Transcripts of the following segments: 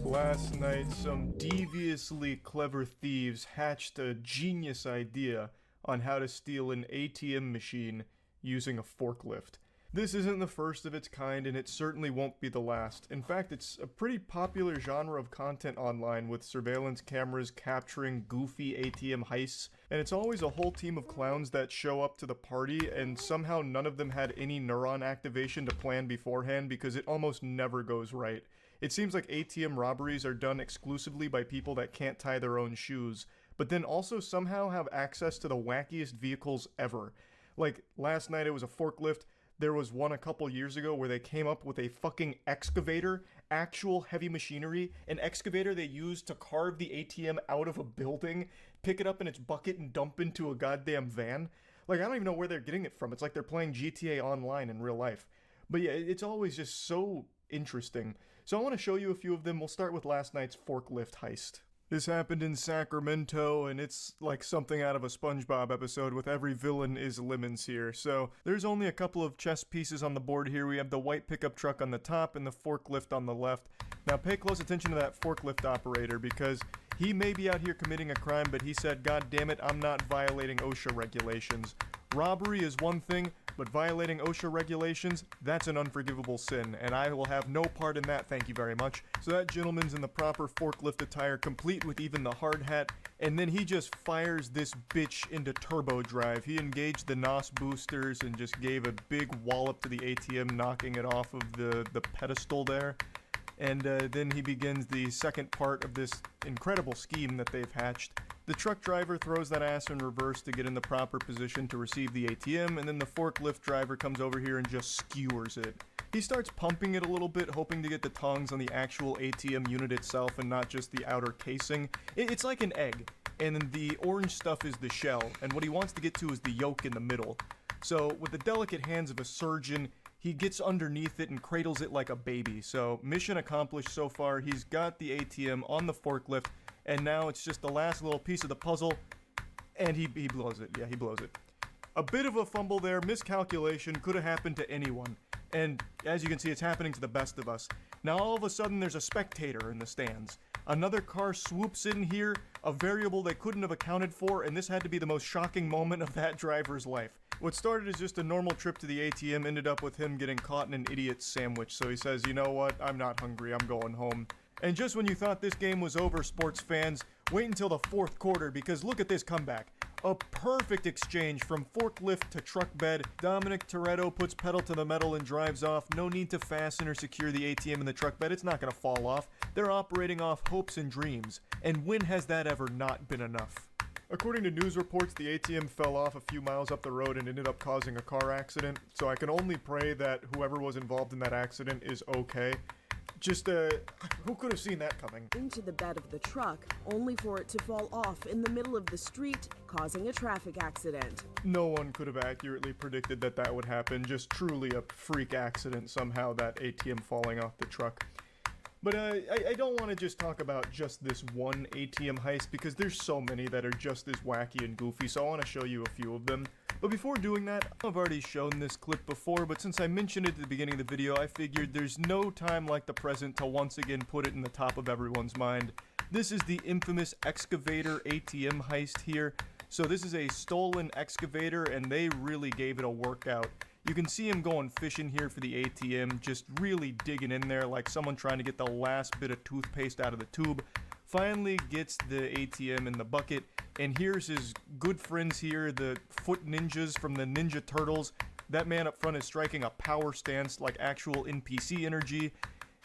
Last night, some deviously clever thieves hatched a genius idea on how to steal an ATM machine using a forklift. This isn't the first of its kind, and it certainly won't be the last. In fact, it's a pretty popular genre of content online, with surveillance cameras capturing goofy ATM heists, and it's always a whole team of clowns that show up to the party, and somehow none of them had any neuron activation to plan beforehand, because it almost never goes right. It seems like ATM robberies are done exclusively by people that can't tie their own shoes, but then also somehow have access to the wackiest vehicles ever. Like, last night it was a forklift. There was one a couple years ago where they came up with a fucking excavator, actual heavy machinery, an excavator they used to carve the ATM out of a building, pick it up in its bucket and dump into a goddamn van. Like, I don't even know where they're getting it from. It's like they're playing GTA Online in real life. But yeah, it's always just so interesting. So I want to show you a few of them. We'll start with last night's forklift heist. This happened in Sacramento, and it's like something out of a SpongeBob episode with every villain is Lemons here. So there's only a couple of chess pieces on the board here. We have the white pickup truck on the top and the forklift on the left. Now pay close attention to that forklift operator, because he may be out here committing a crime, but he said, "God damn it, I'm not violating OSHA regulations." Robbery is one thing, but violating OSHA regulations, that's an unforgivable sin, and I will have no part in that, thank you very much. So that gentleman's in the proper forklift attire, complete with even the hard hat, and then he just fires this bitch into turbo drive. He engaged the NOS boosters and just gave a big wallop to the ATM, knocking it off of the pedestal there. And then he begins the second part of this incredible scheme that they've hatched. The truck driver throws that ass in reverse to get in the proper position to receive the ATM, and then the forklift driver comes over here and just skewers it. He starts pumping it a little bit, hoping to get the tongs on the actual ATM unit itself and not just the outer casing. It's like an egg, and then the orange stuff is the shell, and what he wants to get to is the yolk in the middle. So, with the delicate hands of a surgeon, he gets underneath it and cradles it like a baby. So, mission accomplished so far. He's got the ATM on the forklift, and now it's just the last little piece of the puzzle, and he blows it. Yeah, he blows it. A bit of a fumble there, miscalculation, could have happened to anyone. And as you can see, it's happening to the best of us. Now all of a sudden there's a spectator in the stands. Another car swoops in here, a variable they couldn't have accounted for, and this had to be the most shocking moment of that driver's life. What started as just a normal trip to the ATM ended up with him getting caught in an idiot's sandwich, so he says, "You know what, I'm not hungry, I'm going home." And just when you thought this game was over, sports fans, wait until the fourth quarter, because look at this comeback. A perfect exchange from forklift to truck bed. Dominic Toretto puts pedal to the metal and drives off. No need to fasten or secure the ATM in the truck bed. It's not going to fall off. They're operating off hopes and dreams. And when has that ever not been enough? According to news reports, the ATM fell off a few miles up the road and ended up causing a car accident. So I can only pray that whoever was involved in that accident is okay. Just, who could have seen that coming? Into the bed of the truck, only for it to fall off in the middle of the street, causing a traffic accident. No one could have accurately predicted that that would happen. Just truly a freak accident somehow, that ATM falling off the truck. But I don't want to just talk about just this one ATM heist, because there's so many that are just as wacky and goofy, so I want to show you a few of them. But before doing that, I've already shown this clip before, but since I mentioned it at the beginning of the video, I figured there's no time like the present to once again put it in the top of everyone's mind. This is the infamous excavator ATM heist here. So this is a stolen excavator, and they really gave it a workout. You can see him going fishing here for the ATM, just really digging in there like someone trying to get the last bit of toothpaste out of the tube. Finally gets the ATM in the bucket, and here's his good friends here, the foot ninjas from the Ninja Turtles. That man up front is striking a power stance like actual NPC energy,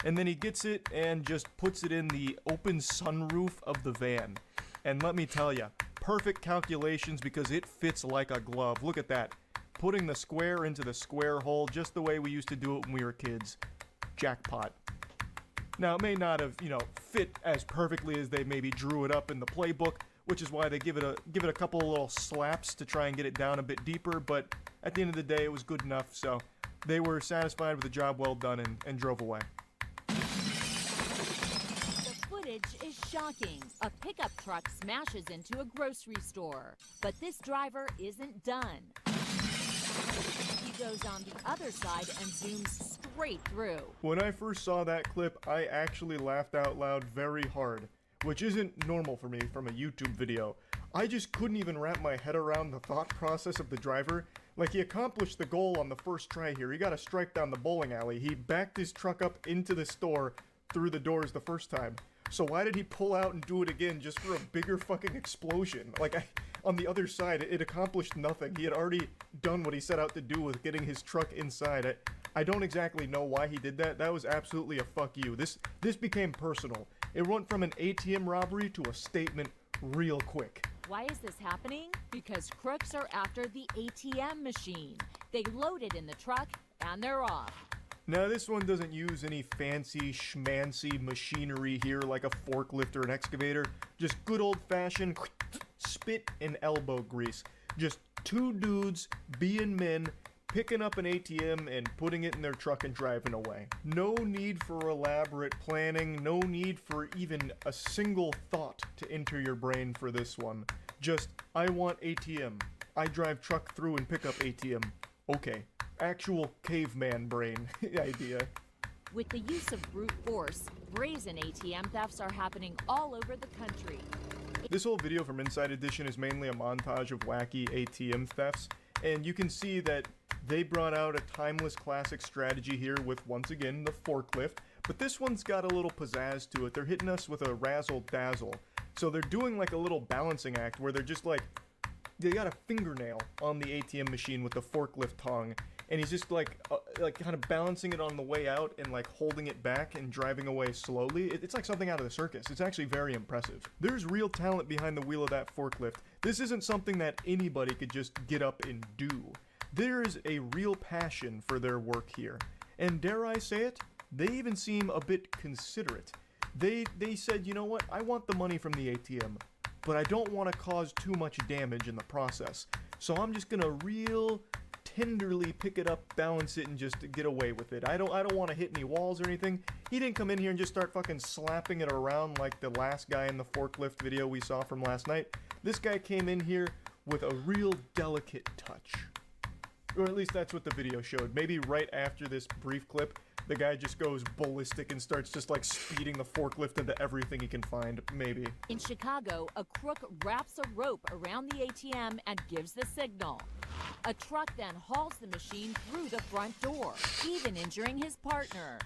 and then he gets it and just puts it in the open sunroof of the van. And let me tell ya, perfect calculations, because it fits like a glove. Look at that. Putting the square into the square hole, just the way we used to do it when we were kids. Jackpot. Now, it may not have, fit as perfectly as they maybe drew it up in the playbook, which is why they give it a couple of little slaps to try and get it down a bit deeper, but at the end of the day, it was good enough, so they were satisfied with the job well done and drove away. The footage is shocking. A pickup truck smashes into a grocery store, but this driver isn't done. He goes on the other side and zooms straight through. When I first saw that clip, I actually laughed out loud very hard, which isn't normal for me from a YouTube video. I just couldn't even wrap my head around the thought process of the driver. Like, he accomplished the goal on the first try here. He got a strike down the bowling alley. He backed his truck up into the store through the doors the first time. So why did he pull out and do it again just for a bigger fucking explosion? Like, on the other side, it accomplished nothing. He had already done what he set out to do with getting his truck inside. I don't exactly know why he did that. That was absolutely a fuck you. This became personal. It went from an ATM robbery to a statement real quick. Why is this happening? Because crooks are after the ATM machine. They load it in the truck and they're off. Now, this one doesn't use any fancy schmancy machinery here like a forklift or an excavator. Just good old-fashioned spit and elbow grease. Just two dudes being men, picking up an ATM and putting it in their truck and driving away. No need for elaborate planning, no need for even a single thought to enter your brain for this one. Just, I want ATM. I drive truck through and pick up ATM. Okay. Actual caveman brain idea. With the use of brute force, brazen ATM thefts are happening all over the country. This whole video from Inside Edition is mainly a montage of wacky ATM thefts, and you can see that they brought out a timeless classic strategy here with, once again, the forklift, but this one's got a little pizzazz to it. They're hitting us with a razzle-dazzle. So they're doing like a little balancing act where they're just like, they got a fingernail on the ATM machine with the forklift tongue, and he's just like kind of balancing it on the way out and like holding it back and driving away slowly. It's like something out of the circus. It's actually very impressive. There's real talent behind the wheel of that forklift. This isn't something that anybody could just get up and do. There's a real passion for their work here. And dare I say it, they even seem a bit considerate. They said, you know what, I want the money from the ATM, but I don't want to cause too much damage in the process. So I'm just gonna real tenderly pick it up, balance it, and just get away with it. I don't want to hit any walls or anything. He didn't come in here and just start fucking slapping it around like the last guy in the forklift video we saw from last night. This guy came in here with a real delicate touch. Or at least that's what the video showed. Maybe right after this brief clip, the guy just goes ballistic and starts just like speeding the forklift into everything he can find, maybe. In Chicago, a crook wraps a rope around the ATM and gives the signal. A truck then hauls the machine through the front door, even injuring his partner.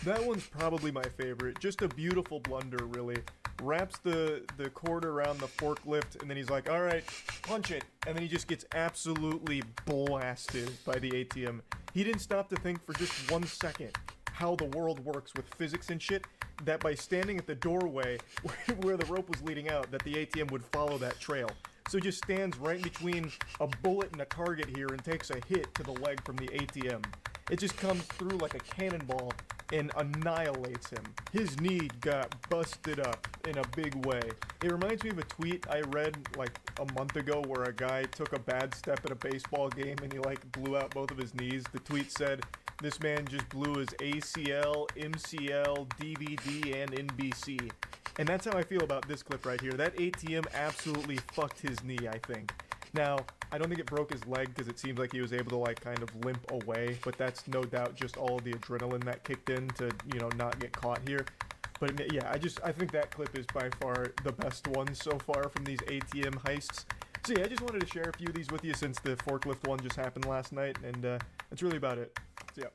That one's probably my favorite. Just a beautiful blunder, really. Wraps the cord around the forklift, and then he's like, all right, punch it. And then he just gets absolutely blasted by the ATM. He didn't stop to think for just 1 second how the world works with physics and shit, that by standing at the doorway where the rope was leading out, that the ATM would follow that trail. So he just stands right between a bullet and a target here and takes a hit to the leg from the ATM. It just comes through like a cannonball and annihilates him. His knee got busted up in a big way. It reminds me of a tweet I read like a month ago where a guy took a bad step at a baseball game and he like blew out both of his knees. The tweet said, this man just blew his ACL, MCL, DVD, and NBC. And that's how I feel about this clip right here. That ATM absolutely fucked his knee, I think. Now, I don't think it broke his leg because it seems like he was able to like kind of limp away, but that's no doubt just all of the adrenaline that kicked in to, you know, not get caught here. But yeah, I think that clip is by far the best one so far from these ATM heists. So yeah, I just wanted to share a few of these with you since the forklift one just happened last night, and that's really about it. So yeah.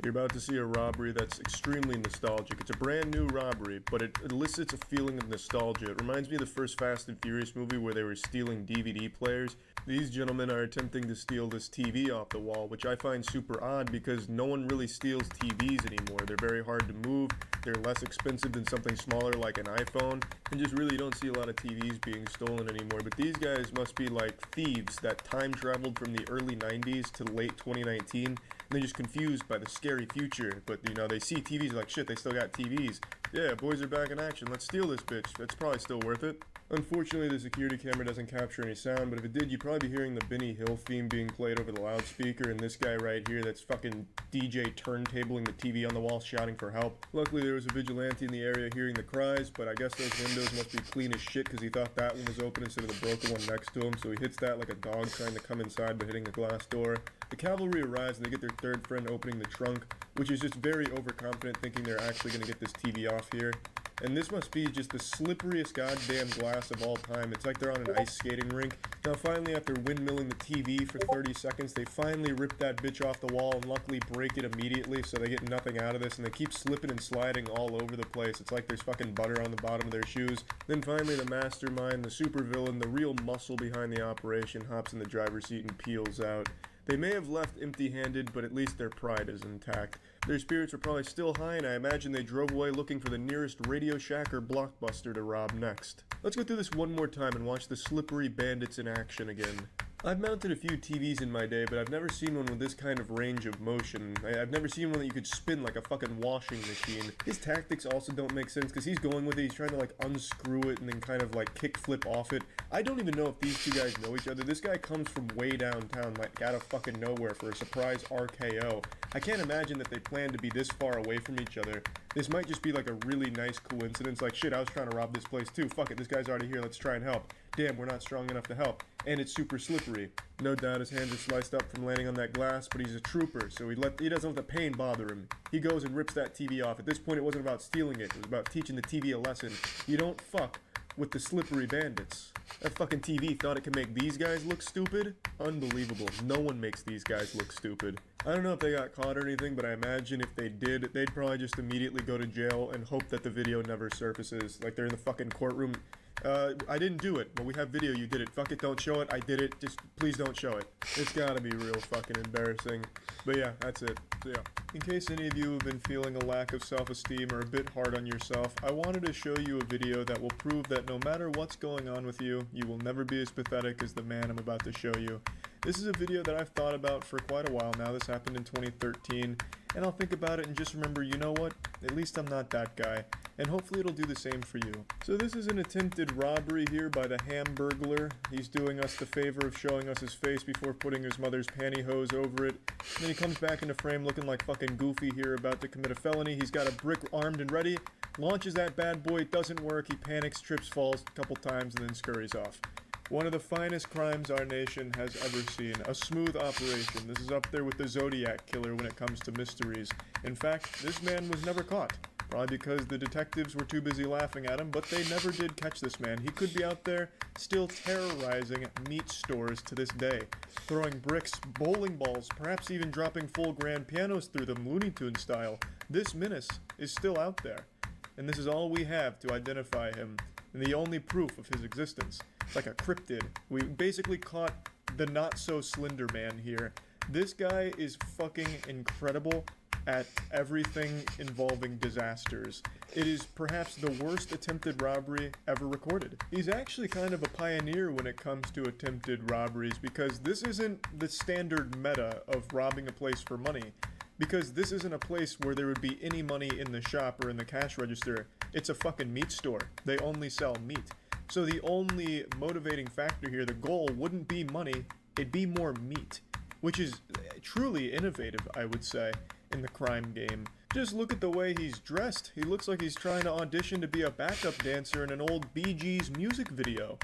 You're about to see a robbery that's extremely nostalgic. It's a brand new robbery, but it elicits a feeling of nostalgia. It reminds me of the first Fast and Furious movie where they were stealing DVD players. These gentlemen are attempting to steal this TV off the wall, which I find super odd because no one really steals TVs anymore. They're very hard to move, they're less expensive than something smaller like an iPhone, and just really don't see a lot of TVs being stolen anymore. But these guys must be like thieves that time traveled from the early 90s to late 2019, and they're just confused by the scary future. But you know, they see TVs like, shit, they still got TVs. Yeah, boys are back in action, let's steal this bitch. It's probably still worth it. Unfortunately, the security camera doesn't capture any sound, but if it did, you'd probably be hearing the Benny Hill theme being played over the loudspeaker, and this guy right here that's fucking DJ turntabling the TV on the wall shouting for help. Luckily, there was a vigilante in the area hearing the cries, but I guess those windows must be clean as shit because he thought that one was open instead of the broken one next to him, so he hits that like a dog trying to come inside but hitting the glass door. The cavalry arrives and they get their third friend opening the trunk, which is just very overconfident, thinking they're actually going to get this TV off here. And this must be just the slipperiest goddamn glass of all time. It's like they're on an ice skating rink. Now finally, after windmilling the TV for 30 seconds, they finally rip that bitch off the wall and luckily break it immediately, so they get nothing out of this, and they keep slipping and sliding all over the place. It's like there's fucking butter on the bottom of their shoes. Then finally, the mastermind, the supervillain, the real muscle behind the operation, hops in the driver's seat and peels out. They may have left empty-handed, but at least their pride is intact. Their spirits were probably still high, and I imagine they drove away looking for the nearest Radio Shack or Blockbuster to rob next. Let's go through this one more time and watch the slippery bandits in action again. I've mounted a few TVs in my day, but I've never seen one with this kind of range of motion. I've never seen one that you could spin like a fucking washing machine. His tactics also don't make sense because he's going with it, he's trying to like unscrew it and then kind of like kick flip off it. I don't even know if these two guys know each other. This guy comes from way downtown, like out of fucking nowhere for a surprise RKO. I can't imagine that they plan to be this far away from each other. This might just be like a really nice coincidence, like shit, I was trying to rob this place too. Fuck it, this guy's already here, let's try and help. Damn, we're not strong enough to help. And it's super slippery. No doubt his hands are sliced up from landing on that glass, but he's a trooper, so he doesn't let the pain bother him. He goes and rips that TV off. At this point, it wasn't about stealing it. It was about teaching the TV a lesson. You don't fuck with the slippery bandits. That fucking TV thought it could make these guys look stupid? Unbelievable. No one makes these guys look stupid. I don't know if they got caught or anything, but I imagine if they did, they'd probably just immediately go to jail and hope that the video never surfaces. Like they're in the fucking courtroom. I didn't do it, but we have video, you did it. Fuck it, don't show it, I did it, just please don't show it. It's gotta be real fucking embarrassing. But yeah, that's it. So yeah. In case any of you have been feeling a lack of self-esteem or a bit hard on yourself, I wanted to show you a video that will prove that no matter what's going on with you, you will never be as pathetic as the man I'm about to show you. This is a video that I've thought about for quite a while now. This happened in 2013, and I'll think about it and just remember, you know what? At least I'm not that guy. And hopefully it'll do the same for you. So this is an attempted robbery here by the Hamburglar. He's doing us the favor of showing us his face before putting his mother's pantyhose over it. And then he comes back into frame looking like fucking Goofy here, about to commit a felony. He's got a brick armed and ready, launches that bad boy, it doesn't work, he panics, trips, falls a couple times, and then scurries off. One of the finest crimes our nation has ever seen. A smooth operation. This is up there with the Zodiac Killer when it comes to mysteries. In fact, this man was never caught. Probably because the detectives were too busy laughing at him, but they never did catch this man. He could be out there still terrorizing meat stores to this day. Throwing bricks, bowling balls, perhaps even dropping full grand pianos through them, Looney Tunes style. This menace is still out there. And this is all we have to identify him, and the only proof of his existence. It's like a cryptid. We basically caught the not-so-slender man here. This guy is fucking incredible at everything involving disasters. It is perhaps the worst attempted robbery ever recorded. He's actually kind of a pioneer when it comes to attempted robberies, because this isn't the standard meta of robbing a place for money. Because this isn't a place where there would be any money in the shop or in the cash register. It's a fucking meat store. They only sell meat. So the only motivating factor here, the goal, wouldn't be money, it'd be more meat. Which is truly innovative, I would say, in the crime game. Just look at the way he's dressed. He looks like he's trying to audition to be a backup dancer in an old Bee Gees music video.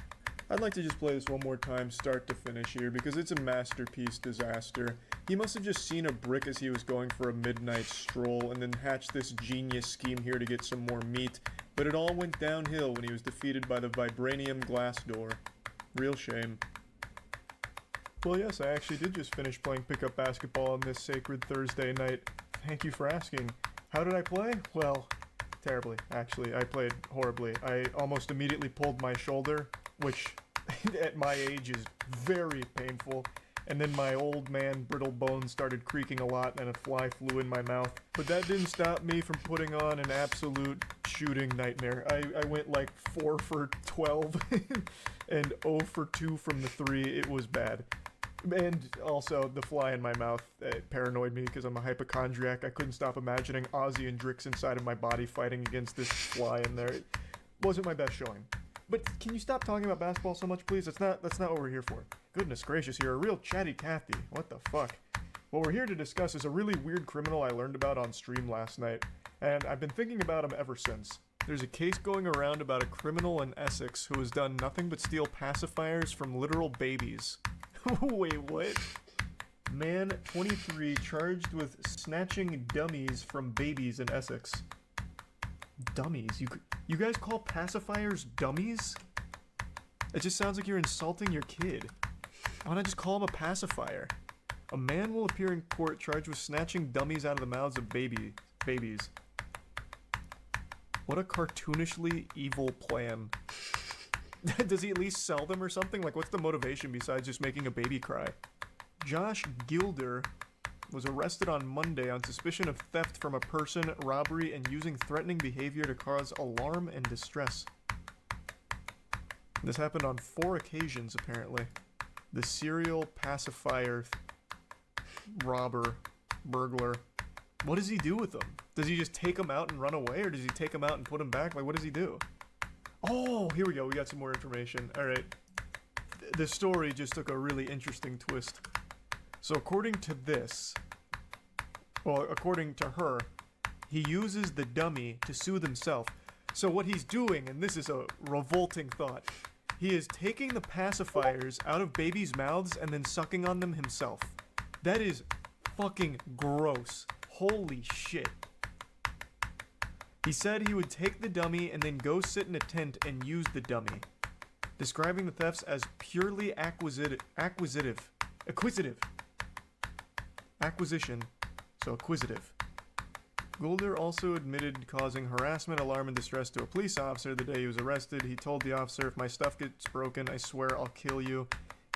I'd like to just play this one more time, start to finish here, because it's a masterpiece disaster. He must have just seen a brick as he was going for a midnight stroll, and then hatched this genius scheme here to get some more meat. But it all went downhill when he was defeated by the vibranium glass door. Real shame. Well, yes, I actually did just finish playing pickup basketball on this sacred Thursday night. Thank you for asking. How did I play? Well, terribly, actually. I played horribly. I almost immediately pulled my shoulder, which at my age is very painful. And then my old man brittle bones started creaking a lot and a fly flew in my mouth. But that didn't stop me from putting on an absolute shooting nightmare. I went like 4 for 12 and 0 for 2 from the 3. It was bad. And also, the fly in my mouth paranoid me because I'm a hypochondriac. I couldn't stop imagining Ozzy and Drix inside of my body fighting against this fly in there. It wasn't my best showing. But can you stop talking about basketball so much, please? That's not what we're here for. Goodness gracious, you're a real chatty Cathy. What the fuck? What we're here to discuss is a really weird criminal I learned about on stream last night, and I've been thinking about him ever since. There's a case going around about a criminal in Essex who has done nothing but steal pacifiers from literal babies. Wait, what? Man, 23, charged with snatching dummies from babies in Essex. Dummies? You guys call pacifiers dummies? It just sounds like you're insulting your kid. Why not just call him a pacifier? A man will appear in court charged with snatching dummies out of the mouths of babies. What a cartoonishly evil plan. Does he at least sell them or something? Like, what's the motivation besides just making a baby cry? Josh Gilder was arrested on Monday on suspicion of theft from a person, robbery, and using threatening behavior to cause alarm and distress. This happened on 4 occasions, apparently. The serial pacifier robber, burglar. What does he do with them? Does he just take them out and run away, or does he take them out and put them back? Like, what does he do? Oh, here we go. We got some more information. All right. The story just took a really interesting twist. So according to this, well, according to her, he uses the dummy to soothe himself. So what he's doing, and this is a revolting thought, he is taking the pacifiers out of babies' mouths and then sucking on them himself. That is fucking gross. Holy shit. He said he would take the dummy and then go sit in a tent and use the dummy, describing the thefts as purely acquisition, so acquisitive. Goulder also admitted causing harassment, alarm, and distress to a police officer the day he was arrested. He told the officer, "If my stuff gets broken, I swear I'll kill you."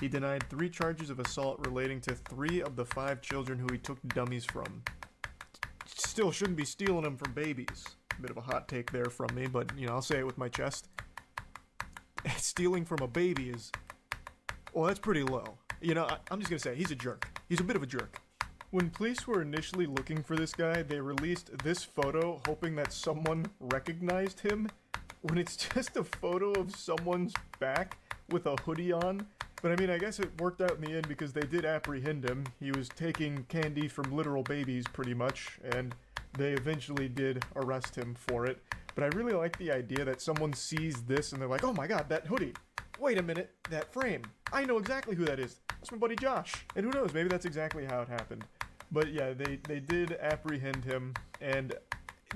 He denied 3 charges of assault relating to 3 of the 5 children who he took dummies from. Still shouldn't be stealing them from babies. Bit of a hot take there from me, but, you know, I'll say it with my chest. Stealing from a baby is... well, that's pretty low. You know, I'm just gonna say, he's a jerk. He's a bit of a jerk. When police were initially looking for this guy, they released this photo hoping that someone recognized him, when it's just a photo of someone's back with a hoodie on. But I mean, I guess it worked out in the end because they did apprehend him. He was taking candy from literal babies, pretty much, and they eventually did arrest him for it. But I really like the idea that someone sees this and they're like, "Oh my god, that hoodie. Wait a minute, that frame. I know exactly who that is. That's my buddy Josh." And who knows, maybe that's exactly how it happened. But yeah, they did apprehend him, and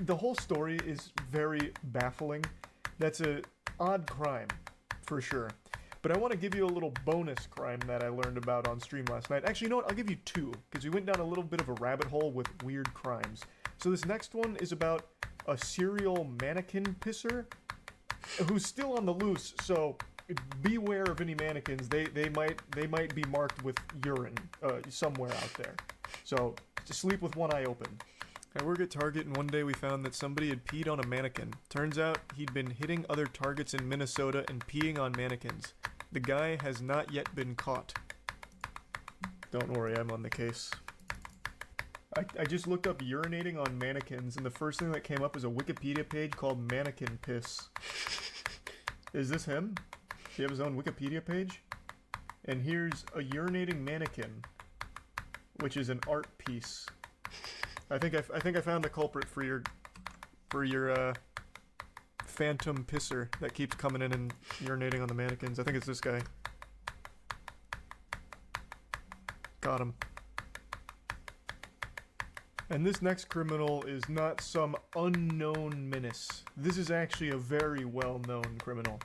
the whole story is very baffling. That's a odd crime, for sure. But I want to give you a little bonus crime that I learned about on stream last night. Actually, you know what? I'll give you 2, because we went down a little bit of a rabbit hole with weird crimes. So this next one is about a serial mannequin pisser who's still on the loose, so beware of any mannequins. They might be marked with urine somewhere out there. So just sleep with one eye open. I work at Target, and one day we found that somebody had peed on a mannequin. Turns out he'd been hitting other Targets in Minnesota and peeing on mannequins. The guy has not yet been caught. Don't worry, I'm on the case. I just looked up urinating on mannequins, and the first thing that came up is a Wikipedia page called Mannequin Piss. Is this him? Does he have his own Wikipedia page? And here's a urinating mannequin, which is an art piece. I think I found the culprit for your phantom pisser that keeps coming in and urinating on the mannequins. I think it's this guy. Got him. And this next criminal is not some unknown menace. This is actually a very well-known criminal.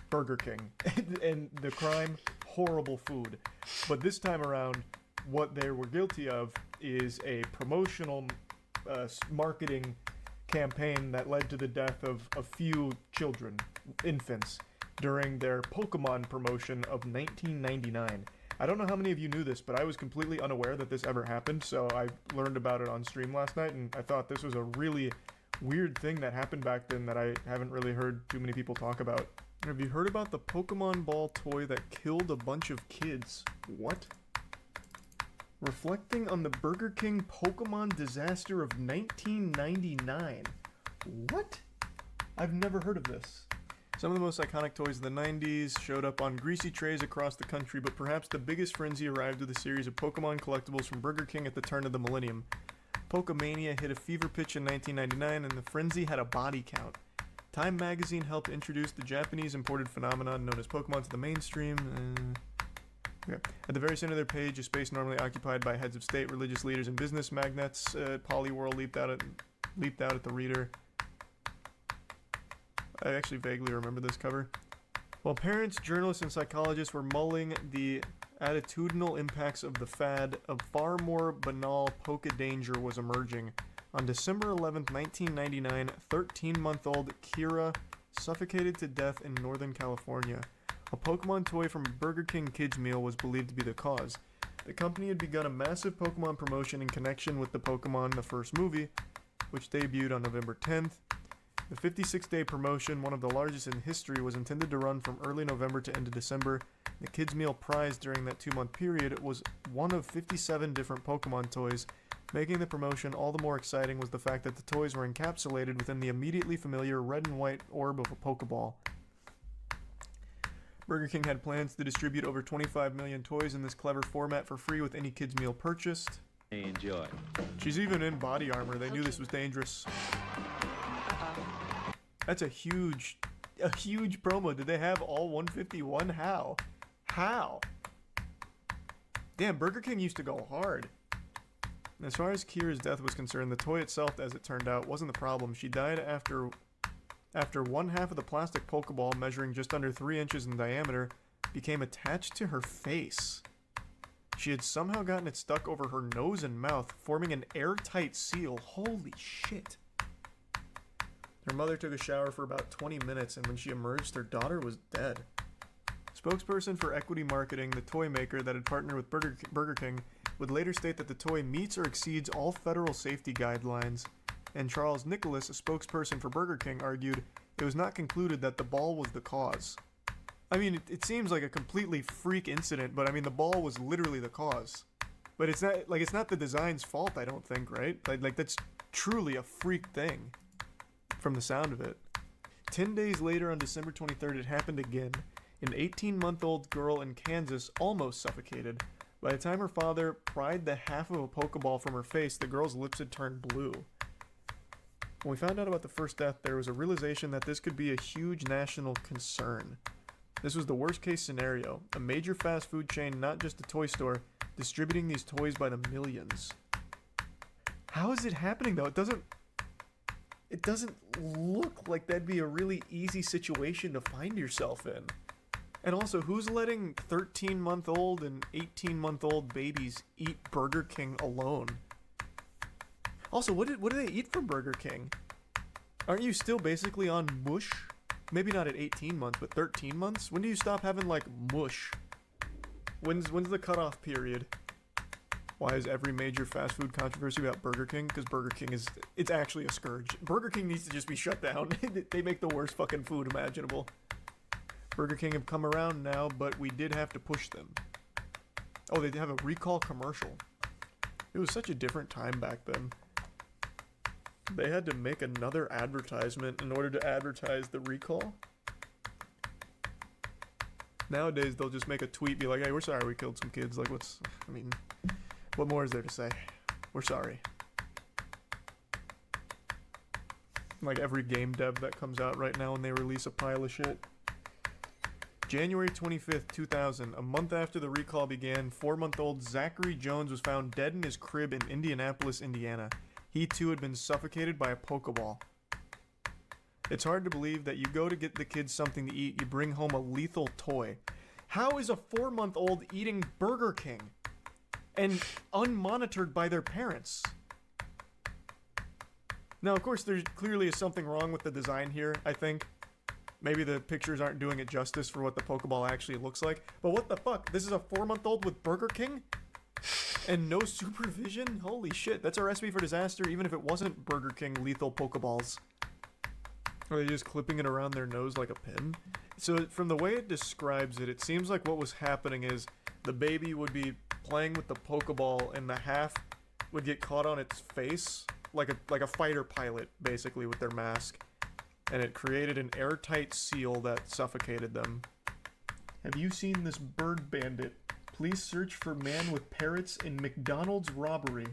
Burger King. And the crime, horrible food. But this time around, what they were guilty of is a promotional marketing campaign that led to the death of a few children, infants, during their Pokemon promotion of 1999. I don't know how many of you knew this, but I was completely unaware that this ever happened, so I learned about it on stream last night, and I thought this was a really weird thing that happened back then that I haven't really heard too many people talk about. Have you heard about the Pokemon ball toy that killed a bunch of kids? What? Reflecting on the Burger King Pokemon disaster of 1999. What? I've never heard of this. Some of the most iconic toys of the 90s showed up on greasy trays across the country, but perhaps the biggest frenzy arrived with a series of Pokemon collectibles from Burger King at the turn of the millennium. Pokémania hit a fever pitch in 1999, and the frenzy had a body count. Time magazine helped introduce the Japanese imported phenomenon known as Pokemon to the mainstream. Okay. At the very center of their page, a space normally occupied by heads of state, religious leaders, and business magnates, Poliwhirl leaped out at the reader. I actually vaguely remember this cover. While parents, journalists, and psychologists were mulling the attitudinal impacts of the fad, a far more banal Poké-danger was emerging. On December 11, 1999, 13-month-old Kira suffocated to death in Northern California. A Pokemon toy from a Burger King kids meal was believed to be the cause. The company had begun a massive Pokemon promotion in connection with the Pokemon the First movie, which debuted on November 10th. The 56-day promotion, one of the largest in history, was intended to run from early November to end of December. The kids' meal prize during that 2-month period was one of 57 different Pokemon toys. Making the promotion all the more exciting was the fact that the toys were encapsulated within the immediately familiar red and white orb of a Pokeball. Burger King had plans to distribute over 25 million toys in this clever format for free with any kids' meal purchased. Enjoy. She's even in body armor. They knew this was dangerous. That's a huge promo. Did they have all 151? How? Damn, Burger King used to go hard. As far as Kira's death was concerned, the toy itself, as it turned out, wasn't the problem. She died after one half of the plastic Pokeball, measuring just under 3 inches in diameter, became attached to her face. She had somehow gotten it stuck over her nose and mouth, forming an airtight seal. Holy shit. Her mother took a shower for about 20 minutes, and when she emerged, her daughter was dead. Spokesperson for Equity Marketing, the toy maker that had partnered with Burger King, would later state that the toy meets or exceeds all federal safety guidelines. And Charles Nicholas, a spokesperson for Burger King, argued it was not concluded that the ball was the cause. I mean, it seems like a completely freak incident, but I mean, the ball was literally the cause. But it's not the design's fault, I don't think, right? Like that's truly a freak thing. From the sound of it. 10 days later, on December 23rd, it happened again. An 18-month-old girl in Kansas almost suffocated. By the time her father pried the half of a Pokeball from her face, the girl's lips had turned blue. When we found out about the first death, there was a realization that this could be a huge national concern. This was the worst-case scenario. A major fast food chain, not just a toy store, distributing these toys by the millions. How is it happening, though? It doesn't look like that'd be a really easy situation to find yourself in. And also, who's letting 13-month-old and 18-month-old babies eat Burger King alone? Also, what do they eat from Burger King? Aren't you still basically on mush? Maybe not at 18 months, but 13 months? When do you stop having, like, mush? When's the cutoff period? Why is every major fast food controversy about Burger King? Because Burger King it's actually a scourge. Burger King needs to just be shut down. They make the worst fucking food imaginable. Burger King have come around now, but we did have to push them. Oh, they have a recall commercial. It was such a different time back then. They had to make another advertisement in order to advertise the recall. Nowadays, they'll just make a tweet, be like, hey, we're sorry we killed some kids. Like, what more is there to say? We're sorry. Like every game dev that comes out right now when they release a pile of shit. January 25th, 2000, a month after the recall began, 4-month-old Zachary Jones was found dead in his crib in Indianapolis, Indiana. He too had been suffocated by a Pokeball. It's hard to believe that you go to get the kids something to eat, you bring home a lethal toy. How is a 4-month-old eating Burger King? And unmonitored by their parents? Now, of course, there clearly is something wrong with the design here, I think. Maybe the pictures aren't doing it justice for what the Pokeball actually looks like. But what the fuck? This is a 4-month-old with Burger King? And no supervision? Holy shit, that's a recipe for disaster, even if it wasn't Burger King lethal Pokeballs. Are they just clipping it around their nose like a pin? So from the way it describes it, it seems like what was happening is the baby would be playing with the Pokeball and the half would get caught on its face, like a fighter pilot, basically, with their mask. and it created an airtight seal that suffocated them. Have you seen this bird bandit? Please search for man with parrots in McDonald's robbery.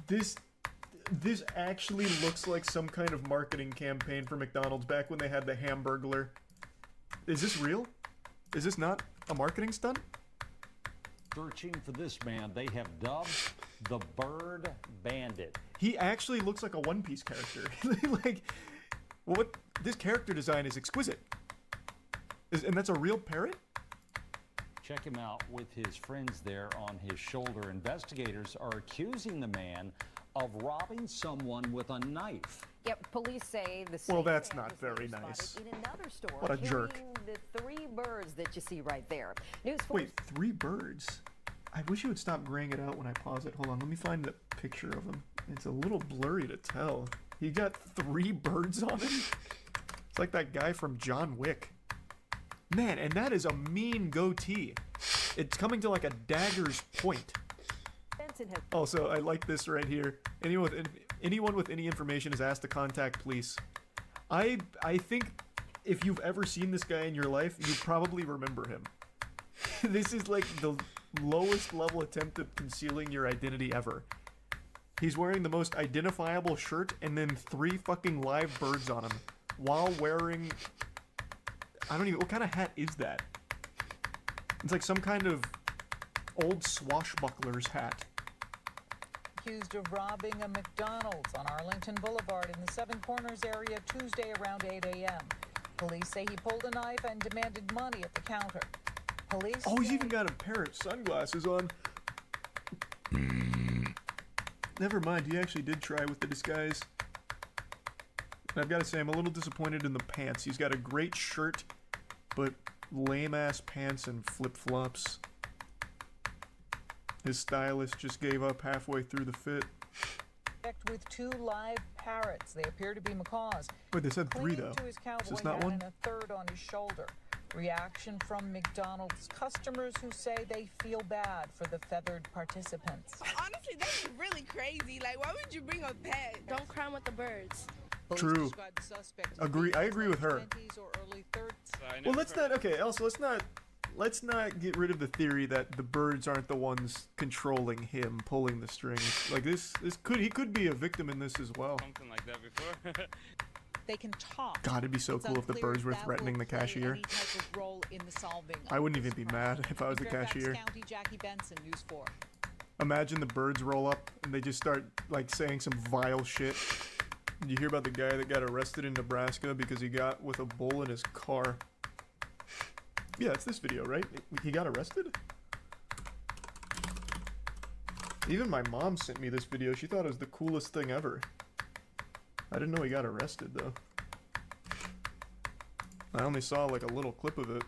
This actually looks like some kind of marketing campaign for McDonald's back when they had the Hamburglar. Is this real? Is this not a marketing stunt? Searching for this man they have dubbed the Bird Bandit. He actually looks like a One Piece character. Like, what? This character design is exquisite. And that's a real parrot? Check him out with his friends there on his shoulder. Investigators are accusing the man of robbing someone with a knife. Yep, police say the Well, same that's man not was very later nice. spotted in another store What a jerk. carrying the 3 birds that you see right there. News 4 Wait, 3 birds? I wish you would stop graying it out when I pause it. Hold on, let me find the picture of him. It's a little blurry to tell. He got 3 birds on him? It's like that guy from John Wick. Man, and that is a mean goatee. It's coming to like a dagger's point. Benson has Also, I like this right here. Anyone with any information is asked to contact police. I think if you've ever seen this guy in your life, you probably remember him. This is like the lowest level attempt at concealing your identity ever. He's wearing the most identifiable shirt and then 3 fucking live birds on him while wearing... I don't even... What kind of hat is that? It's like some kind of old swashbuckler's hat. Accused of robbing a McDonald's on Arlington Boulevard in the Seven Corners area Tuesday around 8 a.m. Police say he pulled a knife and demanded money at the counter. Police Oh, he's say even got a pair of sunglasses on. Never mind, he actually did try with the disguise. I've got to say, I'm a little disappointed in the pants. He's got a great shirt, but lame-ass pants and flip-flops. His stylist just gave up halfway through the fit. with 2 live parrots. They appear to be macaws. Wait, they said 3 Clinging though. to his cowboy Is this not hat one? and a third on his shoulder. Reaction from McDonald's customers who say they feel bad for the feathered participants. Honestly, that's really crazy. Like, why would you bring a pet? Don't crime with the birds. Police True. describe the suspect as Agree- being I agree with her. 20s or early 30s. Well, let's not. Okay. Also, let's not get rid of the theory that the birds aren't the ones controlling him, pulling the strings. Like he could be a victim in this as well. Something like that before. They can talk. God, it'd be so It's cool if the unclear birds were that will threatening the play cashier. any type of role in the solving I of wouldn't this even be crime. mad if I was the In Fairfax cashier. County, Jackie Benson, News 4. Imagine the birds roll up and they just start like saying some vile shit. Did you hear about the guy that got arrested in Nebraska because he got with a bull in his car? Yeah, it's this video, right? He got arrested? Even my mom sent me this video. She thought it was the coolest thing ever. I didn't know he got arrested, though. I only saw like a little clip of it.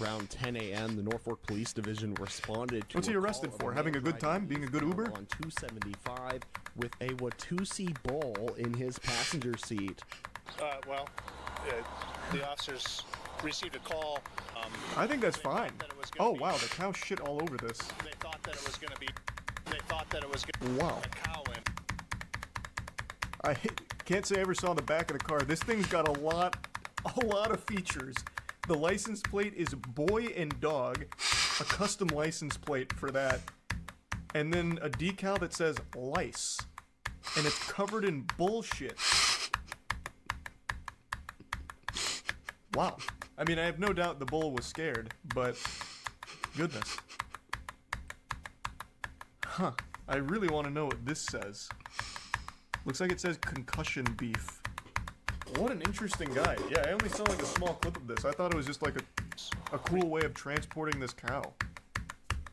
Around 10 a.m., the Norfolk Police Division responded to What's he a arrested call of for? a Having a man good time? driving Being a good eastbound Uber? on 275 with a Watusi bull in his passenger seat. The officers received a call. I think that's they thought fine. that it was gonna Oh be- wow, the cow shit all over this. They thought that it was going to be. They thought that it was going Wow. to be a cow in. I can't say I ever saw the back of the car. This thing's got a lot of features. The license plate is boy and dog, a custom license plate for that, and then a decal that says lice, and it's covered in bullshit. Wow. I mean, I have no doubt the bull was scared, but goodness. Huh. I really want to know what this says. Looks like it says concussion beef. What an interesting guy. Yeah, I only saw like a small clip of this. I thought it was just like a cool way of transporting this cow.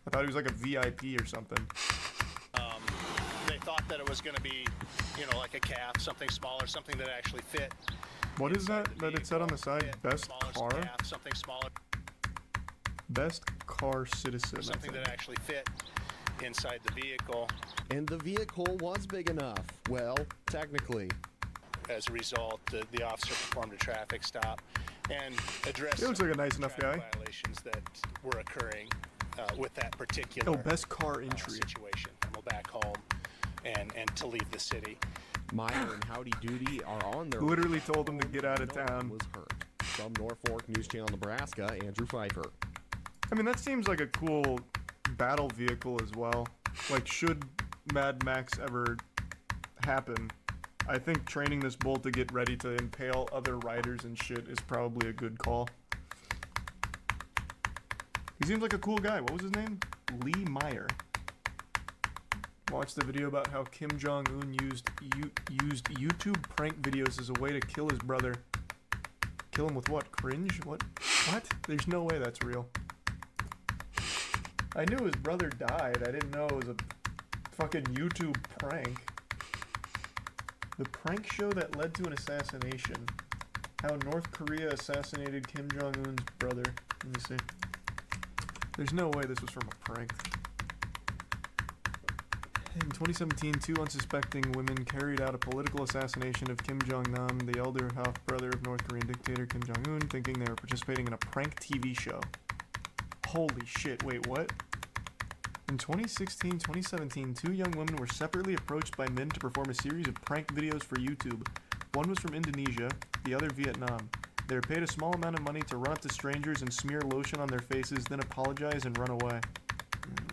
I thought he was like a VIP or something. They thought that it was going to be, like a calf, something smaller, something that actually fit. What is inside that the it said on the vehicle. side? Fit, Best smaller car? calf, something smaller, Best car citizen. I something think. that actually fit inside the vehicle. And the vehicle was big enough. Well, technically. As a result, the officer performed a traffic stop and addressed He looks like a nice enough traffic guy. violations that were occurring with that particular Oh, best car entry. situation. And we'll back home and to leave the city. Meyer and Howdy Doody are on their Literally way told them to home. get out of No one town. was hurt. From Norfolk News Channel, Nebraska, Andrew Pfeiffer. I mean, that seems like a cool battle vehicle as well. Like, should Mad Max ever happen, I think training this bull to get ready to impale other riders and shit is probably a good call. He seems like a cool guy. What was his name? Lee Meyer. Watched the video about how Kim Jong-un used YouTube prank videos as a way to kill his brother. Kill him with what? Cringe? What? What? There's no way that's real. I knew his brother died. I didn't know it was a fucking YouTube prank. The prank show that led to an assassination. How North Korea assassinated Kim Jong-un's brother. Let me see. There's no way this was from a prank. In 2017, 2 unsuspecting women carried out a political assassination of Kim Jong-nam, the elder half-brother of North Korean dictator Kim Jong-un, thinking they were participating in a prank TV show. Holy shit, wait, what? In 2016-2017, 2 young women were separately approached by men to perform a series of prank videos for YouTube. One was from Indonesia, the other Vietnam. They were paid a small amount of money to run up to strangers and smear lotion on their faces, then apologize and run away.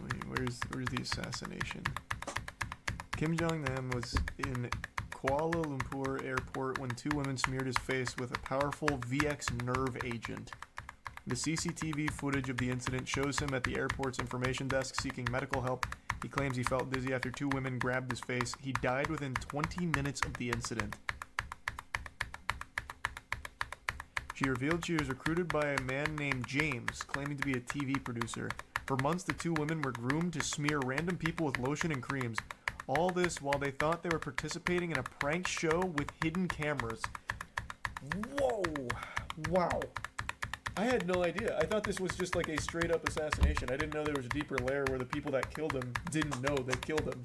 Wait, where's the assassination? Kim Jong-nam was in Kuala Lumpur airport when 2 women smeared his face with a powerful VX nerve agent. The CCTV footage of the incident shows him at the airport's information desk seeking medical help. He claims he felt dizzy after 2 women grabbed his face. He died within 20 minutes of the incident. She revealed she was recruited by a man named James, claiming to be a TV producer. For months, the 2 women were groomed to smear random people with lotion and creams. All this while they thought they were participating in a prank show with hidden cameras. Whoa! Wow. I had no idea. I thought this was just like a straight up assassination. I didn't know there was a deeper layer where the people that killed him didn't know they killed him.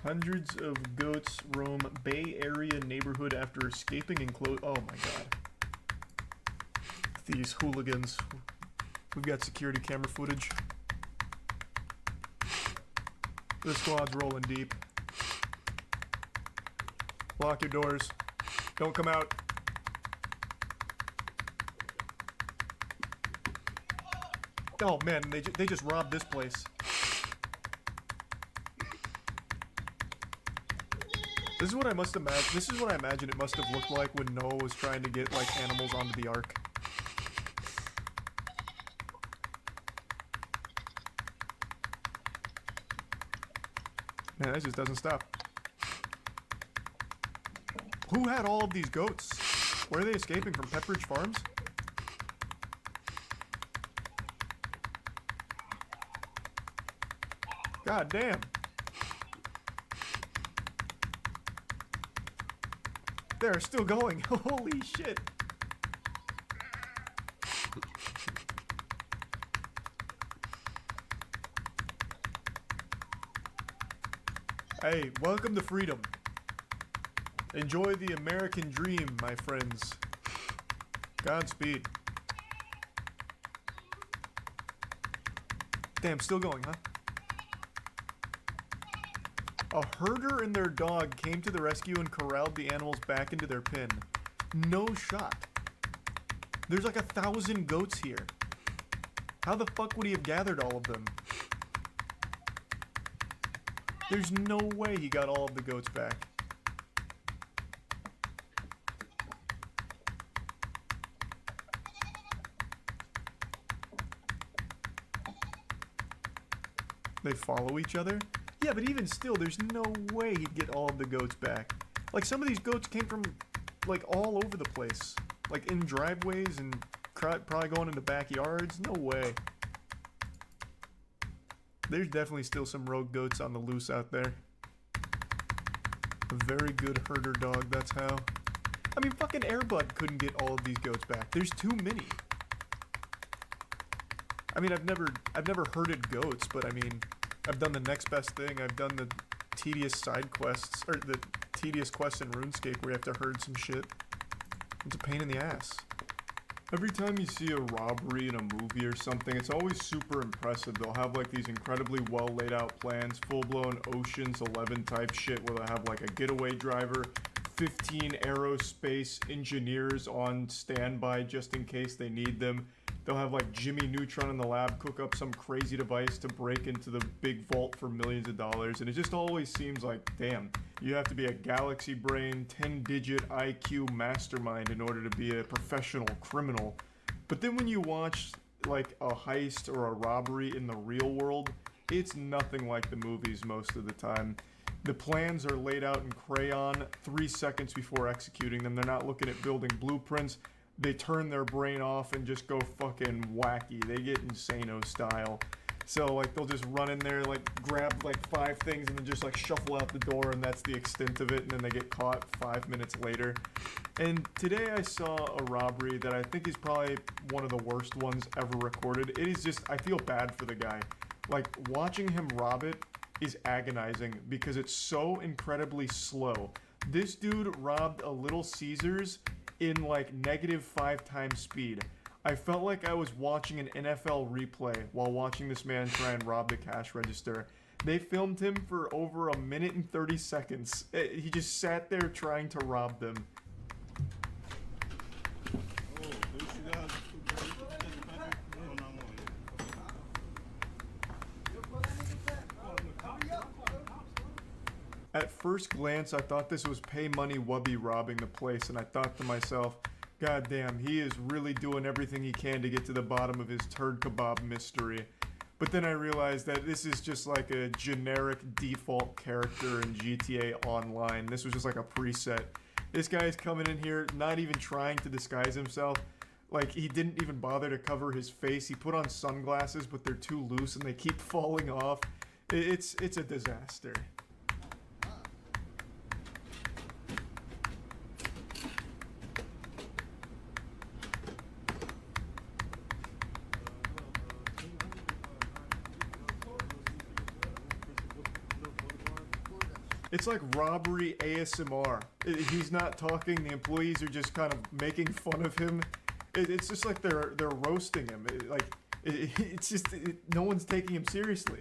Hundreds of goats roam Bay Area neighborhood after escaping enclosed. Oh my god. These hooligans. We've got security camera footage. The squad's rolling deep. Lock your doors. Don't come out. Oh man, they just robbed this place. This is what I must imagine. This is what I imagine it must have looked like when Noah was trying to get like animals onto the ark. Man, that just doesn't stop. Who had all of these goats? Where are they escaping from? Pepperidge Farms? God damn. They're still going. Holy shit. Hey, welcome to freedom. Enjoy the American dream, my friends. Godspeed. Damn, still going, huh? A herder and their dog came to the rescue and corralled the animals back into their pen. No shot. There's like 1,000 goats here. How the fuck would he have gathered all of them? There's no way he got all of the goats back. They follow each other? Yeah, but even still, there's no way he'd get all of the goats back. Like, some of these goats came from, like, all over the place. Like, in driveways and probably going into backyards. No way. There's definitely still some rogue goats on the loose out there. A very good herder dog, that's how. I mean, fucking Airbud couldn't get all of these goats back. There's too many. I mean, I've never herded goats, but I mean, I've done the next best thing. I've done the tedious side quests, or the tedious quests in RuneScape where you have to herd some shit. It's a pain in the ass. Every time you see a robbery in a movie or something, it's always super impressive. They'll have like these incredibly well laid out plans, full-blown Ocean's 11 type shit where they'll have like a getaway driver, 15 aerospace engineers on standby just in case they need them. They'll have like Jimmy Neutron in the lab cook up some crazy device to break into the big vault for millions of dollars, and it just always seems like, damn, you have to be a galaxy brain, 10-digit IQ mastermind in order to be a professional criminal. But then when you watch like a heist or a robbery in the real world, it's nothing like the movies most of the time. The plans are laid out in crayon 3 seconds before executing them. They're not looking at building blueprints. They turn their brain off and just go fucking wacky. They get insano style. So like they'll just run in there, like grab like 5 things and then just like shuffle out the door, and that's the extent of it, and then they get caught 5 minutes later. And today I saw a robbery that I think is probably one of the worst ones ever recorded. It is just, I feel bad for the guy. Like watching him rob it is agonizing because it's so incredibly slow. This dude robbed a Little Caesars in like -5 times speed. I felt like I was watching an NFL replay while watching this man try and rob the cash register. They filmed him for over 1 minute and 30 seconds. He just sat there trying to rob them. At first glance, I thought this was Pay Money Wubby robbing the place, and I thought to myself, God damn, he is really doing everything he can to get to the bottom of his turd kebab mystery. But then I realized that this is just like a generic default character in GTA Online. This was just like a preset. This guy's coming in here not even trying to disguise himself. Like, he didn't even bother to cover his face. He put on sunglasses, but they're too loose and they keep falling off. It's a disaster. It's like robbery ASMR. He's not talking. The employees are just kind of making fun of him. It's just like they're roasting him. No one's taking him seriously.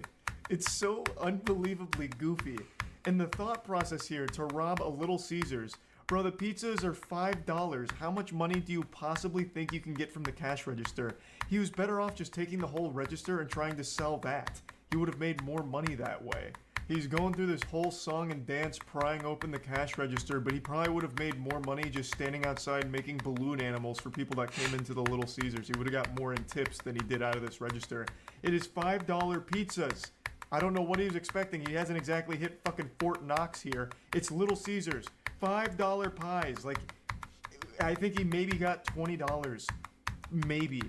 It's so unbelievably goofy. And the thought process here to rob a Little Caesars, bro, the pizzas are $5. How much money do you possibly think you can get from the cash register? He was better off just taking the whole register and trying to sell that. He would have made more money that way. He's going through this whole song and dance prying open the cash register, but he probably would have made more money just standing outside making balloon animals for people that came into the Little Caesars. He would have got more in tips than he did out of this register. It is $5 pizzas. I don't know what he was expecting. He hasn't exactly hit fucking Fort Knox here. It's Little Caesars. $5 pies. Like, I think he maybe got $20. Maybe.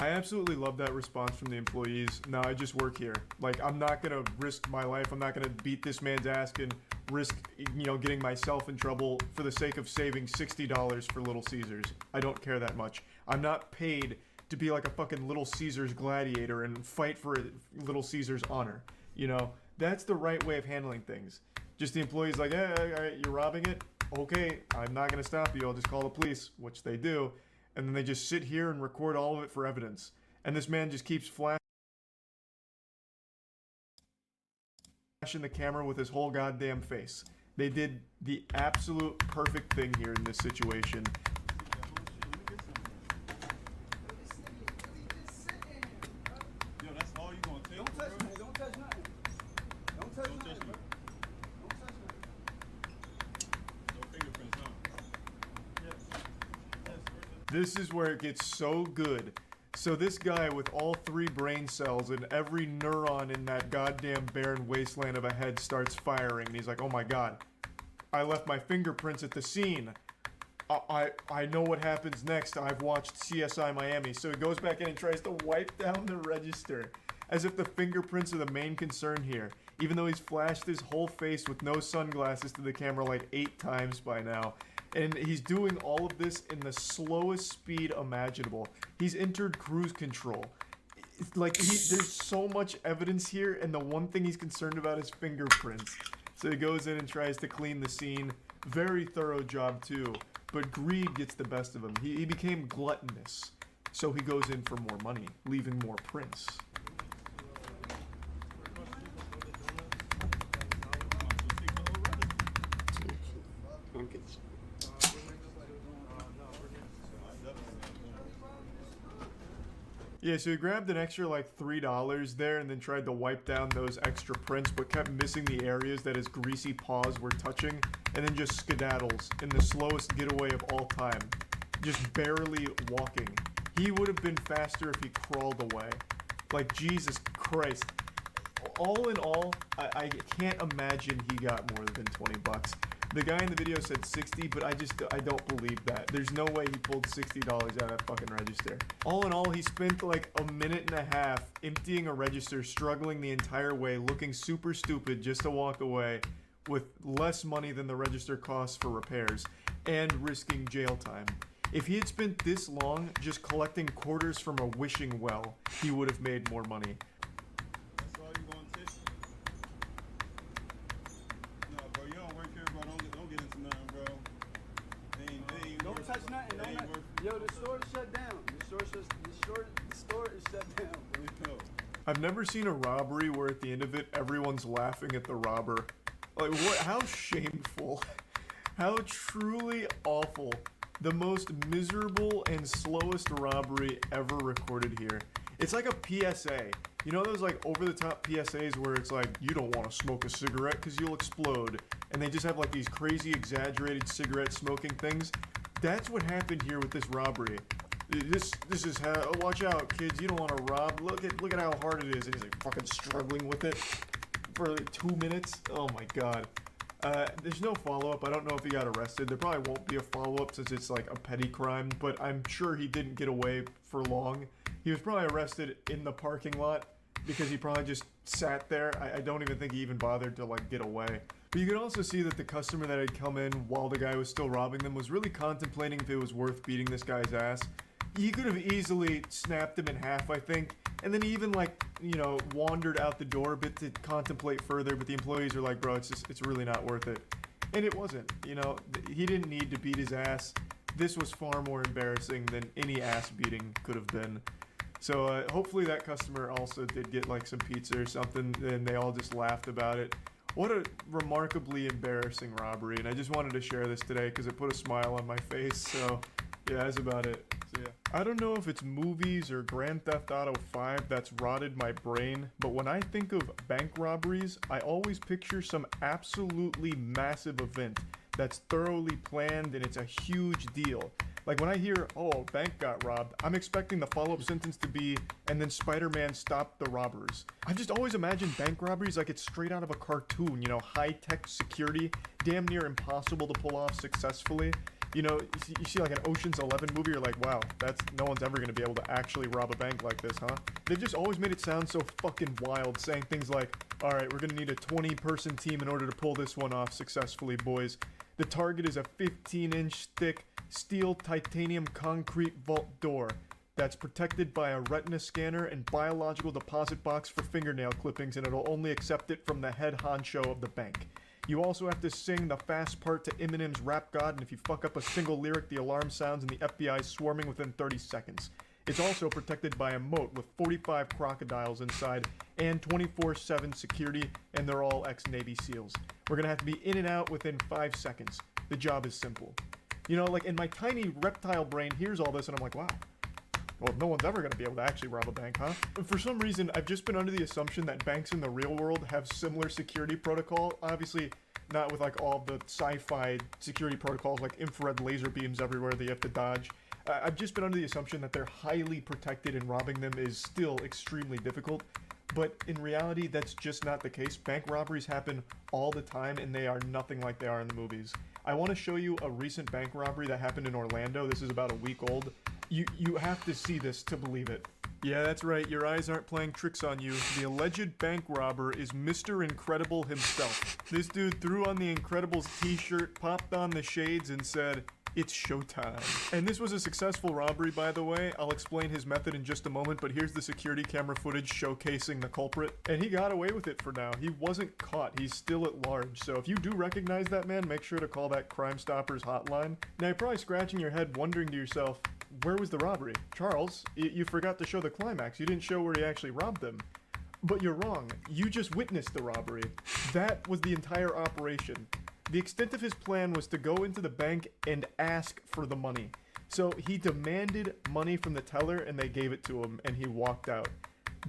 I absolutely love that response from the employees. No, I just work here. Like, I'm not gonna risk my life. I'm not gonna beat this man's ass and risk, getting myself in trouble for the sake of saving $60 for Little Caesars. I don't care that much. I'm not paid to be like a fucking Little Caesars gladiator and fight for Little Caesars honor. That's the right way of handling things. Just the employees like, hey, all right, you're robbing it? Okay, I'm not gonna stop you. I'll just call the police, which they do. And then they just sit here and record all of it for evidence. And this man just keeps flashing the camera with his whole goddamn face. They did the absolute perfect thing here in this situation. Yo, that's all you gonna take. Don't touch me. Don't touch nothing. Don't touch nothing. Don't touch nothing. No fingerprints, huh? This is where it gets so good. So this guy with all 3 brain cells and every neuron in that goddamn barren wasteland of a head starts firing. And he's like, oh my god, I left my fingerprints at the scene. I know what happens next. I've watched CSI Miami. So he goes back in and tries to wipe down the register. as if the fingerprints are the main concern here, even though he's flashed his whole face with no sunglasses to the camera like 8 times by now. And he's doing all of this in the slowest speed imaginable. He's entered cruise control. It's like, there's so much evidence here, and the one thing he's concerned about is fingerprints. So he goes in and tries to clean the scene. Very thorough job too, but greed gets the best of him. He became gluttonous, so he goes in for more money, leaving more prints. Yeah, so he grabbed an extra like $3 there and then tried to wipe down those extra prints, but kept missing the areas that his greasy paws were touching, and then just skedaddles in the slowest getaway of all time, just barely walking. He would have been faster if he crawled away. Like, Jesus Christ. All in all, I can't imagine he got more than 20 bucks. The guy in the video said 60, but I don't believe that. There's no way he pulled $60 out of that fucking register. All in all, he spent like a minute and a half emptying a register, struggling the entire way, looking super stupid just to walk away with less money than the register costs for repairs, and risking jail time. If he had spent this long just collecting quarters from a wishing well, he would have made more money. That's all you gonna take? No, bro, you don't work here, bro. Don't get into nothing, bro. They ain't Don't worth- touch nothing. they ain't worth- Yo, the store is shut down. The store is shut down. No. I've never seen a robbery where at the end of it, everyone's laughing at the robber. Like, what? How shameful. How truly awful. The most miserable and slowest robbery ever recorded here. It's like a PSA. You know those like over-the-top PSAs where it's like, you don't want to smoke a cigarette because you'll explode. And they just have like these crazy exaggerated cigarette smoking things. That's what happened here with this robbery. This is how, oh, watch out kids, you don't want to rob. Look at how hard it is. And he's like fucking struggling with it for like 2 minutes. Oh my god. There's no follow-up. I don't know if he got arrested. There probably won't be a follow-up since it's like a petty crime, but I'm sure he didn't get away for long. He was probably arrested in the parking lot because he probably just sat there. I don't even think he even bothered to like get away. But you can also see that the customer that had come in while the guy was still robbing them was really contemplating if it was worth beating this guy's ass. He could have easily snapped him in half, I think. And then he even like, you know, wandered out the door a bit to contemplate further, but the employees are like, bro, it's really not worth it. And it wasn't, you know, he didn't need to beat his ass. This was far more embarrassing than any ass beating could have been. So hopefully that customer also did get like some pizza or something, and they all just laughed about it. What a remarkably embarrassing robbery, and I just wanted to share this today because it put a smile on my face, so yeah, that's about it. So yeah. I don't know if it's movies or Grand Theft Auto 5 that's rotted my brain, but when I think of bank robberies, I always picture some absolutely massive event that's thoroughly planned and it's a huge deal. Like when I hear, oh, a bank got robbed, I'm expecting the follow-up sentence to be, and then Spider-Man stopped the robbers. I've just always imagined bank robberies like it's straight out of a cartoon, you know, high-tech security, damn near impossible to pull off successfully. You know, you see like an Ocean's 11 movie, you're like, wow, no one's ever gonna be able to actually rob a bank like this, huh? They've just always made it sound so fucking wild, saying things like, alright, we're gonna need a 20-person team in order to pull this one off successfully, boys. The target is a 15-inch thick steel titanium concrete vault door that's protected by a retina scanner and biological deposit box for fingernail clippings, and it'll only accept it from the head honcho of the bank. You also have to sing the fast part to Eminem's Rap God, and if you fuck up a single lyric, the alarm sounds and the FBI is swarming within 30 seconds. It's also protected by a moat with 45 crocodiles inside and 24/7 security, and they're all ex-Navy SEALs. We're gonna have to be in and out within 5 seconds. The job is simple. You know, like in my tiny reptile brain hears all this and I'm like, wow. Well, no one's ever going to be able to actually rob a bank, huh? For some reason, I've just been under the assumption that banks in the real world have similar security protocol. Obviously, not with like all the sci-fi security protocols like infrared laser beams everywhere that you have to dodge. I've just been under the assumption that they're highly protected and robbing them is still extremely difficult. But in reality, that's just not the case. Bank robberies happen all the time and they are nothing like they are in the movies. I want to show you a recent bank robbery that happened in Orlando. This is about a week old. You have to see this to believe it. Yeah. Yeah, that's right. Your eyes aren't playing tricks on you. The alleged bank robber is Mr. Incredible himself. This dude threw on the Incredibles t-shirt, popped on the shades, and said, "It's showtime." And this was a successful robbery, by the way. I'll explain his method in just a moment, but here's the security camera footage showcasing the culprit. And he got away with it for now. He wasn't caught. He's still at large. So if you do recognize that man, make sure to call that Crime Stoppers hotline. Now, you're probably scratching your head wondering to yourself, where was the robbery? Charles, you forgot to show the climax. You didn't show where he actually robbed them. But you're wrong. You just witnessed the robbery. That was the entire operation. The extent of his plan was to go into the bank and ask for the money. So he demanded money from the teller and they gave it to him and he walked out.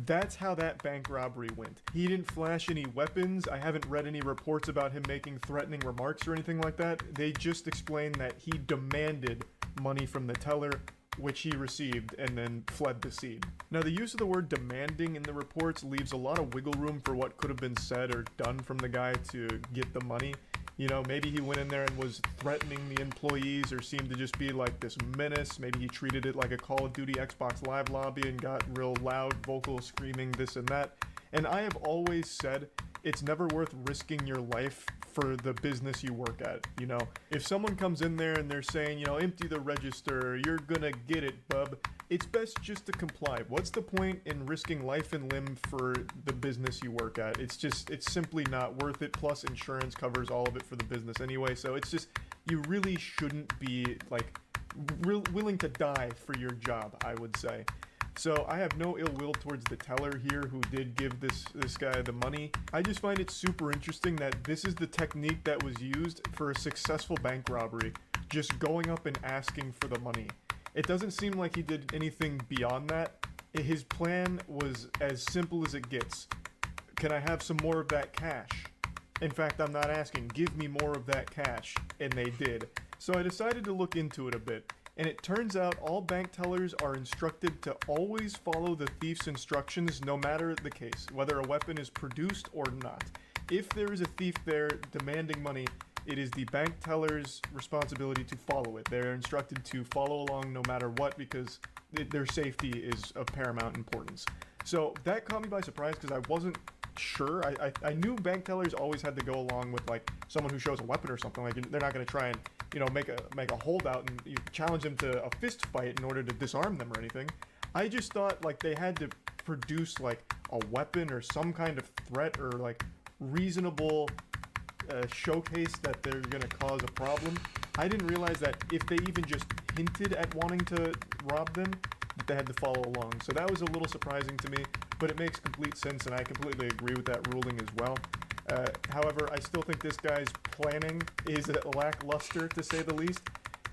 That's how that bank robbery went. He didn't flash any weapons. I haven't read any reports about him making threatening remarks or anything like that. They just explained that he demanded money from the teller, which he received, and then fled the scene. Now, the use of the word demanding in the reports leaves a lot of wiggle room for what could have been said or done from the guy to get the money. You know, maybe he went in there and was threatening the employees or seemed to just be like this menace. Maybe he treated it like a Call of Duty Xbox Live lobby and got real loud, vocal, screaming, this and that. And I have always said it's never worth risking your life for the business you work at. You know, if someone comes in there and they're saying, you know, empty the register, you're gonna get it, bub, it's best just to comply. What's the point in risking life and limb for the business you work at? It's simply not worth it. Plus insurance covers all of it for the business anyway. So it's just, you really shouldn't be like willing to die for your job, I would say. So I have no ill will towards the teller here who did give this guy the money. I just find it super interesting that this is the technique that was used for a successful bank robbery, just going up and asking for the money. It doesn't seem like he did anything beyond that. His plan was as simple as it gets. Can I have some more of that cash? In fact, I'm not asking, give me more of that cash. And they did. So I decided to look into it a bit. And it turns out all bank tellers are instructed to always follow the thief's instructions no matter the case, whether a weapon is produced or not. If there is a thief there demanding money, it is the bank teller's responsibility to follow it. They're instructed to follow along no matter what because their safety is of paramount importance. So that caught me by surprise because I wasn't sure. I knew bank tellers always had to go along with like someone who shows a weapon or something. Like they're not going to try and, you know, make a holdout and you challenge them to a fist fight in order to disarm them or anything. I just thought like they had to produce like a weapon or some kind of threat or like reasonable showcase that they're going to cause a problem. I didn't realize that if they even just hinted at wanting to rob them, that they had to follow along. So that was a little surprising to me, but it makes complete sense and I completely agree with that ruling as well. However, I still think this guy's planning is lackluster, to say the least.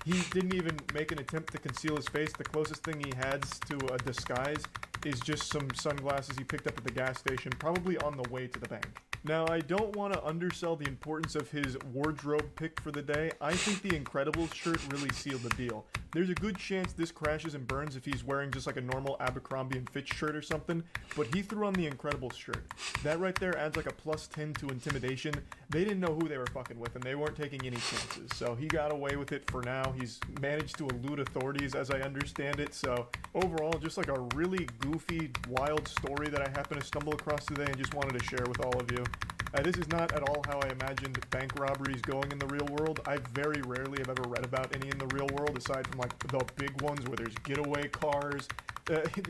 He didn't even make an attempt to conceal his face. The closest thing he has to a disguise is just some sunglasses he picked up at the gas station, probably on the way to the bank. Now, I don't want to undersell the importance of his wardrobe pick for the day. I think the Incredibles shirt really sealed the deal. There's a good chance this crashes and burns if he's wearing just like a normal Abercrombie & Fitch shirt or something, but he threw on the Incredibles shirt. That right there adds like a +10 to intimidation. They didn't know who they were fucking with and they weren't taking any chances. So he got away with it for now. He's managed to elude authorities as I understand it. So overall, just like a really goofy, wild story that I happened to stumble across today and just wanted to share with all of you. This is not at all how I imagined bank robberies going in the real world. I very rarely have ever read about any in the real world, aside from like the big ones where there's getaway cars,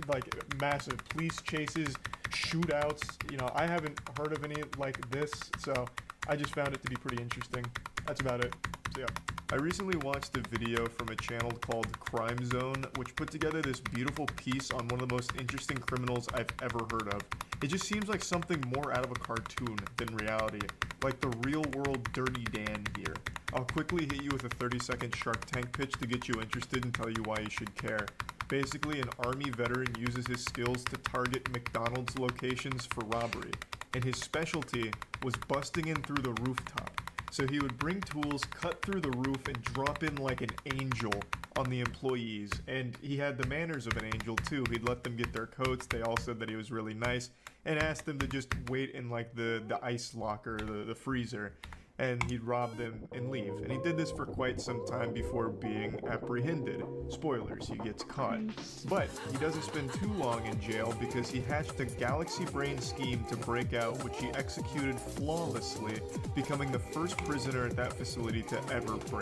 like massive police chases, shootouts. You know, I haven't heard of any like this, so I just found it to be pretty interesting. That's about it. So yeah. I recently watched a video from a channel called Crime Zone, which put together this beautiful piece on one of the most interesting criminals I've ever heard of. It just seems like something more out of a cartoon than reality, like the real world Dirty Dan here. I'll quickly hit you with a 30-second Shark Tank pitch to get you interested and tell you why you should care. Basically, an army veteran uses his skills to target McDonald's locations for robbery, and his specialty was busting in through the rooftop. So he would bring tools, cut through the roof, and drop in like an angel on the employees. And he had the manners of an angel too. He'd let them get their coats. They all said that he was really nice and asked them to just wait in like the ice locker, the freezer. and he'd rob them and leave. And he did this for quite some time before being apprehended. Spoilers, he gets caught. But he doesn't spend too long in jail because he hatched a galaxy brain scheme to break out, which he executed flawlessly, becoming the first prisoner at that facility to ever break